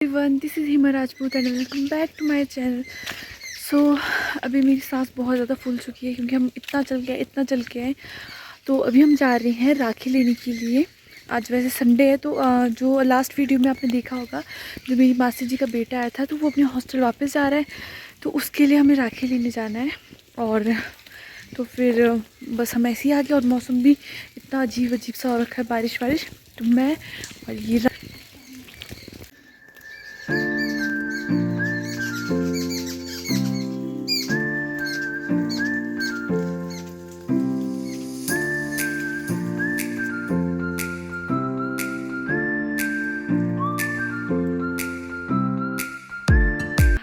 Everyone, this is Hima Rajput and welcome back to my channel. So अभी मेरी सांस बहुत ज़्यादा फूल चुकी है क्योंकि हम इतना चल के आए। तो अभी हम जा रहे हैं राखी लेने के लिए। आज वैसे संडे है तो जो लास्ट वीडियो में आपने देखा होगा, जो मेरी मासी जी का बेटा आया था तो वो अपने हॉस्टल वापस जा रहा है, तो उसके लिए हमें राखी लेने जाना है। और तो फिर बस हम ऐसे ही आ गए और मौसम भी इतना अजीब सा हो रखा है, बारिश। तो मैं और ये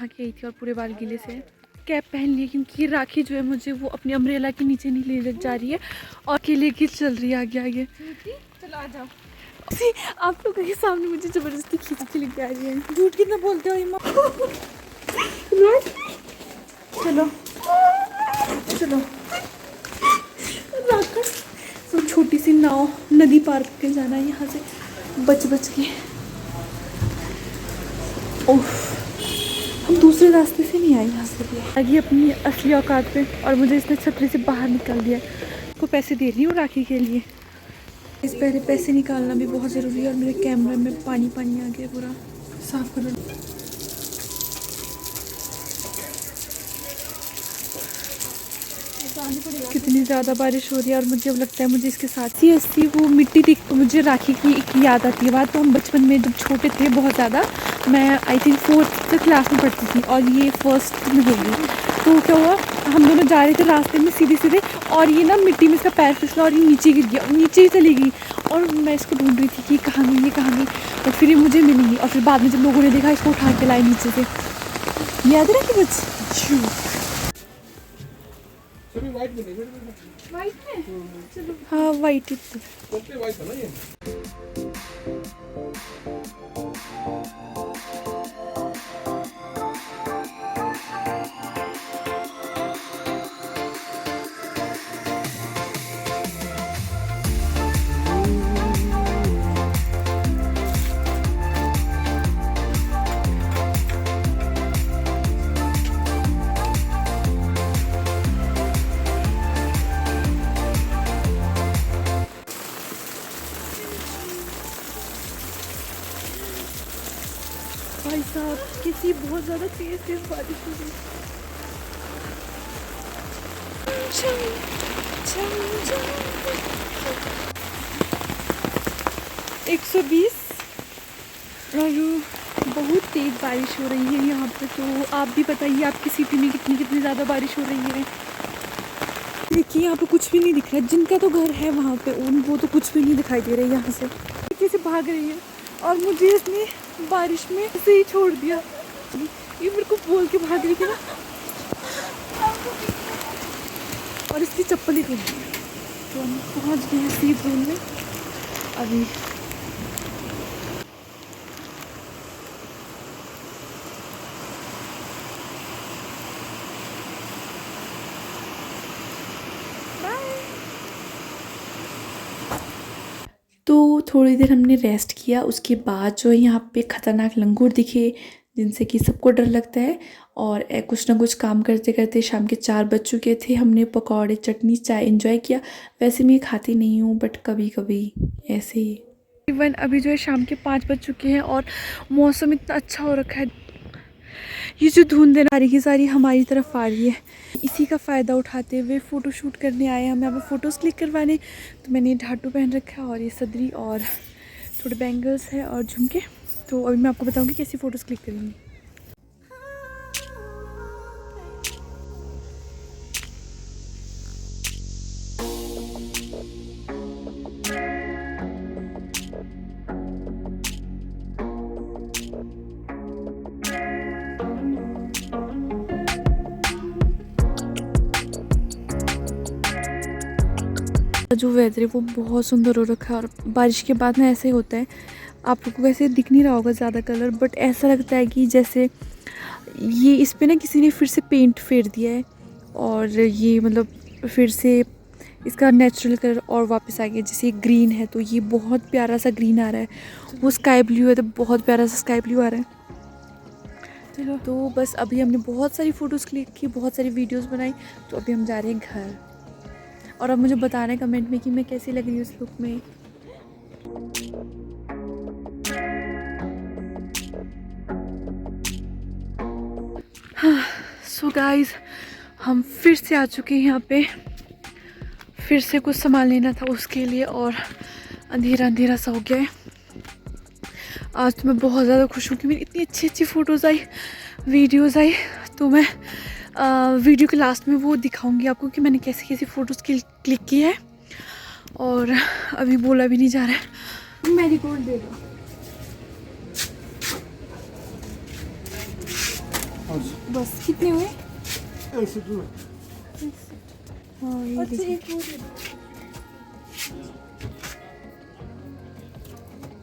के आई थी और पूरे बाल गीले से कैप पहन ली क्योंकि राखी जो है मुझे वो अपनी अम्ब्रेला के नीचे नहीं ले जा रही है और के लेके चल रही है आगे। चलो आ जाओ। आप लोगों के सामने मुझे जबरदस्ती खींच के लेके आ रही है। झूठ कितना बोलते हो इमा? चलो चलो तो छोटी सी नाव नदी पार करके जाना है यहाँ से बच के। ओह, हम दूसरे रास्ते से नहीं आए, यहाँ से भी आगे अपनी असली औकात पे। और मुझे इसने छतरी से बाहर निकाल दिया। को पैसे दे रही हूँ राखी के लिए। इस पहले पैसे निकालना भी बहुत ज़रूरी है। और मेरे कैमरे में पानी आ गया, पूरा साफ करो। कितनी ज़्यादा बारिश हो रही है और मुझे अब लगता है मुझे इसके साथ ही ऐसी वो मिट्टी दिख तो मुझे राखी की एक याद आती है। बात तो हम बचपन में जब छोटे थे बहुत ज़्यादा, मैं आई थिंक 4th क्लास में पढ़ती थी और ये 1st में होगी। तो क्या हुआ, हम दोनों जा रहे थे रास्ते में सीधे और ये ना मिट्टी में इसका पैर फिसला और ये नीचे गिर गया, नीचे ही चली गई। और मैं इसको ढूंढ रही थी कि कहाँ गई और फिर ये मुझे मिली। और फिर बाद में जब लोगों ने देखा इसको उठा के लाए नीचे से। याद है कि बच वाइट में चलो हाँ वाइट ही वाइट है ना ये। भाई साहब किसी बहुत ज़्यादा तेज बारिश हो रही। 120 और बहुत तेज़ बारिश हो रही है यहाँ पे। तो आप भी बताइए आपकी सिटी में कितनी ज़्यादा बारिश हो रही है। देखिए यहाँ पे कुछ भी नहीं दिख रहा है। जिनका तो घर है वहाँ पे वो तो कुछ भी नहीं दिखाई दे रहा है। यहाँ से कैसे भाग रही है और मुझे इसने बारिश में ऐसे ही छोड़ दिया। ये मेरे को बोल के भाग रही थी ना, और इसकी चप्पल ही टूट गई। तो हम पहुँच गए हैं सी जोन में अभी। तो थोड़ी देर हमने रेस्ट किया। उसके बाद जो है यहाँ पे ख़तरनाक लंगूर दिखे जिनसे कि सबको डर लगता है। और कुछ ना कुछ काम करते करते शाम के 4 बज चुके थे। हमने पकौड़े चटनी चाय एंजॉय किया। वैसे मैं खाती नहीं हूँ बट कभी कभी ऐसे ही। इवन अभी जो है शाम के 5 बज चुके हैं और मौसम इतना अच्छा हो रखा है। ये जो धुंध सारी हमारी तरफ आ रही है। इसी का फ़ायदा उठाते हुए फ़ोटो शूट करने आए हम यहाँ पे फ़ोटोज़ क्लिक करवाने। तो मैंने ढाटू पहन रखा है और ये सदरी और थोड़े बैंगल्स है और झुमके। तो अभी मैं आपको बताऊंगी कैसी फ़ोटोज़ क्लिक करेंगी। जो वेदर है वो बहुत सुंदर हो रखा है और बारिश के बाद ना ऐसे ही होता है। आप लोगों को वैसे दिख नहीं रहा होगा ज़्यादा कलर, बट ऐसा लगता है कि जैसे ये इस पे ना किसी ने फिर से पेंट फेर दिया है और ये मतलब फिर से इसका नेचुरल कलर और वापस आ गया। जैसे ग्रीन है तो ये बहुत प्यारा सा ग्रीन आ रहा है, वो स्काई ब्लू है तो बहुत प्यारा सा स्काई ब्लू आ रहा है। चलो। तो बस अभी हमने बहुत सारी फ़ोटोज़ क्लिक की, बहुत सारी वीडियोस बनाई, तो अभी हम जा रहे हैं घर। और अब मुझे बताना है कमेंट में कि मैं कैसी लग रही हूँ इस लुक में। सो गाइस, हम फिर से आ चुके हैं यहाँ पे। फिर से कुछ सामान लेना था उसके लिए, और अंधेरा अंधेरा सा हो गया है। आज तो मैं बहुत ज़्यादा खुश हूँ कि मेरी इतनी अच्छी अच्छी फ़ोटोज़ आई, वीडियोज़ आई। तो मैं वीडियो के लास्ट में वो दिखाऊंगी आपको कि मैंने कैसी कैसी फ़ोटोज़ क्लिक की है। और अभी बोला भी नहीं जा रहा है। मेरी गोल्ड दे दो। बस कितने हुए? हाँ, ये अच्छा, देखिए। एक वो दे दो।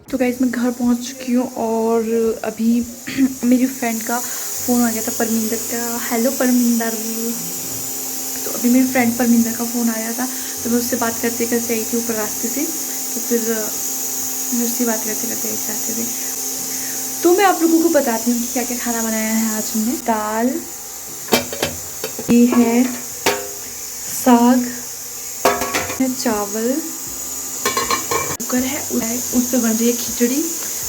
तो गाइस मैं घर पहुंच चुकी हूँ, और अभी मेरी फ्रेंड का फ़ोन आ गया था, परमिंदर का। हेलो परमिंदर। तो अभी मेरी फ्रेंड परमिंदर का फ़ोन आया था, तो मैं उससे बात करते करते आई थी ऊपर रास्ते से। तो फिर मैं उससे बात करते करते ऐसे आते थे। तो मैं आप लोगों को बताती हूँ कि क्या क्या खाना बनाया है आज हमने। दाल, ये है साग, चावल, कुकर है, उस पर बन रही है खिचड़ी,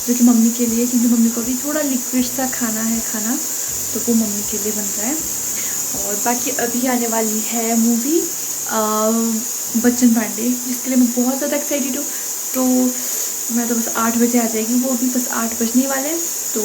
जो कि मम्मी के लिए, क्योंकि मम्मी को भी थोड़ा लिक्विड सा खाना है तो वो मम्मी के लिए बन रहा है। और बाकी अभी आने वाली है मूवी बच्चन पांडे, जिसके लिए मैं बहुत ज़्यादा एक्साइटेड हूँ। तो मैं तो बस 8 बजे आ जाएगी, वो भी बस 8 बजने वाले हैं। तो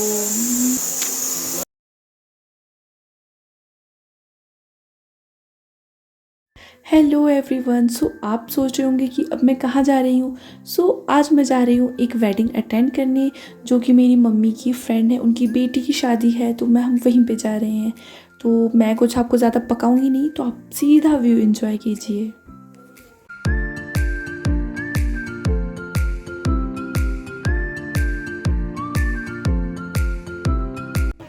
हेलो एवरीवन। सो आप सोच रहे होंगे कि अब मैं कहाँ जा रही हूँ। सो आज मैं जा रही हूँ एक वेडिंग अटेंड करने, जो कि मेरी मम्मी की फ्रेंड है, उनकी बेटी की शादी है। तो हम वहीं पे जा रहे हैं। तो मैं कुछ आपको ज़्यादा पकाऊंगी नहीं, तो आप सीधा व्यू एंजॉय कीजिए।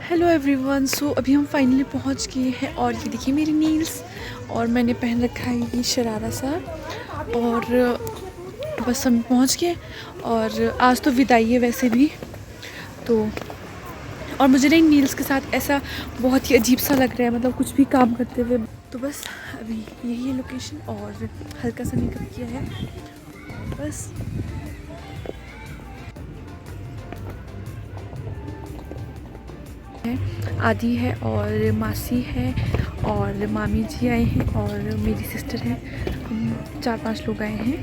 Hello everyone. सो अभी हम फाइनली पहुंच गए हैं, और ये देखिए मेरी नील्स, और मैंने पहन रखा है ये शरारा सा। और बस हम पहुंच गए, और आज तो विदाई है वैसे भी। तो और मुझे ना इन नील्स के साथ ऐसा बहुत ही अजीब सा लग रहा है, मतलब कुछ भी काम करते हुए। तो बस अभी यही है लोकेशन, और हल्का सा मेकअप किया है बस। आदि है, और मासी है, और मामी जी आए हैं, और मेरी सिस्टर है। हम 4-5 लोग आए हैं।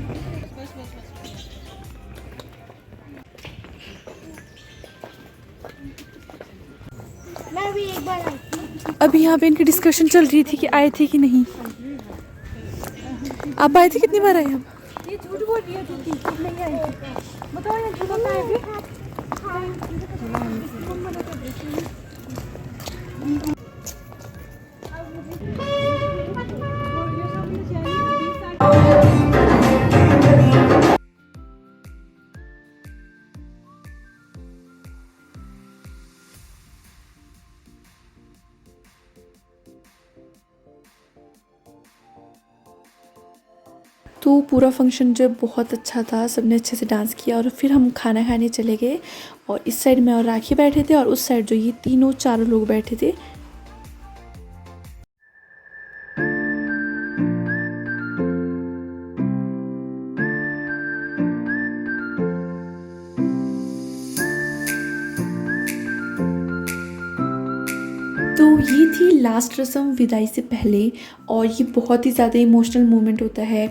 मैं भी एक बार आई थी। अभी यहाँ पे इनकी डिस्कशन चल रही थी कि आए थे कि नहीं। आप आए थे? कितनी बार आए आप? ये झूठ बोल रही है, तू नहीं आई थी। बताओ ये झूठ होता है भी। तो पूरा फंक्शन जो बहुत अच्छा था, सबने अच्छे से डांस किया, और फिर हम खाना खाने चले गए। और इस साइड में और राखी बैठे थे, और उस साइड जो ये तीनों चारों लोग बैठे थे। तो ये थी लास्ट रस्म विदाई से पहले, और ये बहुत ही ज़्यादा इमोशनल मोमेंट होता है।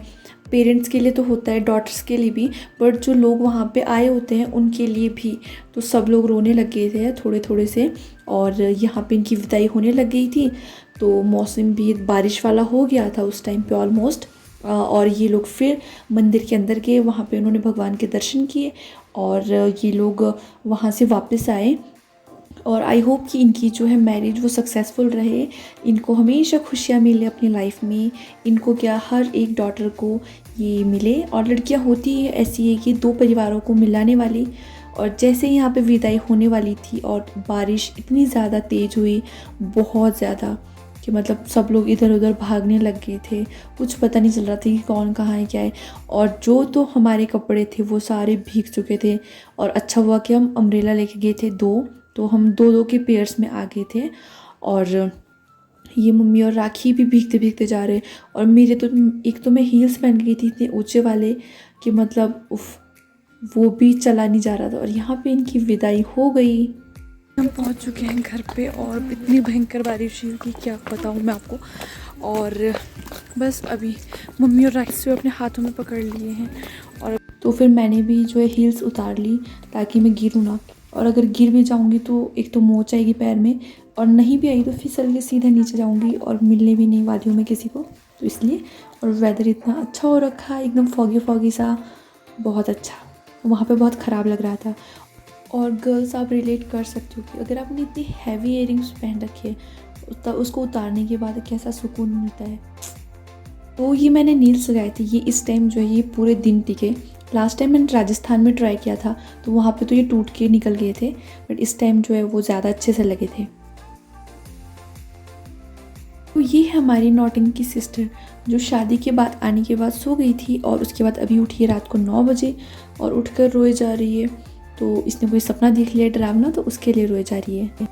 पेरेंट्स के लिए तो होता है, डॉटर्स के लिए भी, बट जो लोग वहाँ पे आए होते हैं उनके लिए भी। तो सब लोग रोने लग गए थे थोड़े थोड़े से, और यहाँ पे इनकी विदाई होने लग गई थी। तो मौसम भी बारिश वाला हो गया था उस टाइम पे ऑलमोस्ट। और ये लोग फिर मंदिर के अंदर गए, वहाँ पे उन्होंने भगवान के दर्शन किए, और ये लोग वहाँ से वापस आए। और आई होप कि इनकी जो है मैरिज वो सक्सेसफुल रहे, इनको हमेशा खुशियाँ मिले अपनी लाइफ में। इनको क्या, हर एक डॉटर को ये मिले। और लड़कियां होती है ऐसी है कि दो परिवारों को मिलाने वाली। और जैसे यहाँ पे विदाई होने वाली थी, और बारिश इतनी ज़्यादा तेज़ हुई, बहुत ज़्यादा, कि मतलब सब लोग इधर उधर भागने लग गए थे। कुछ पता नहीं चल रहा था कि कौन कहाँ है क्या है। और जो तो हमारे कपड़े थे वो सारे भीग चुके थे। और अच्छा हुआ कि हम अम्ब्रेला लेके गए थे 2, तो हम दो दो के पेयर्स में आ गए थे। और ये मम्मी और राखी भी भीगते भीगते जा रहे। और मेरे तो एक तो मैं हील्स पहन गई थी इतने ऊंचे वाले कि मतलब उफ, वो भी चला नहीं जा रहा था। और यहाँ पे इनकी विदाई हो गई। हम पहुँच चुके हैं घर पे और इतनी भयंकर बारिश हुई कि क्या बताऊँ मैं आपको। और बस अभी मम्मी और राखी अपने हाथों में पकड़ लिए हैं। और तो फिर मैंने भी जो है हील्स उतार ली ताकि मैं गिरूँ ना। और अगर गिर भी जाऊँगी तो एक तो मोच आएगी पैर में, और नहीं भी आई तो फिसल के सीधा नीचे जाऊँगी और मिलने भी नहीं वाली हूँ मैं किसी को, तो इसलिए। और वेदर इतना अच्छा हो रखा है, एकदम फॉगी फॉगी सा, बहुत अच्छा। वहाँ पे बहुत ख़राब लग रहा था। और गर्ल्स आप रिलेट कर सकते हो कि अगर आपने इतनी हैवी इयरिंग्स पहन रखी है तो उसको उतारने के बाद कैसा सुकून मिलता है। तो ये मैंने नील्स लगाए थे, ये इस टाइम जो है ये पूरे दिन टिके। लास्ट टाइम मैंने राजस्थान में ट्राई किया था तो वहाँ पे तो ये टूट के निकल गए थे, बट इस टाइम जो है वो ज़्यादा अच्छे से लगे थे। तो ये है हमारी नॉटिंग की सिस्टर जो शादी के बाद आने के बाद सो गई थी और उसके बाद अभी उठी है रात को 9 बजे और उठकर रोए जा रही है। तो इसने कोई सपना देख लिया डरावना, तो उसके लिए रोए जा रही है।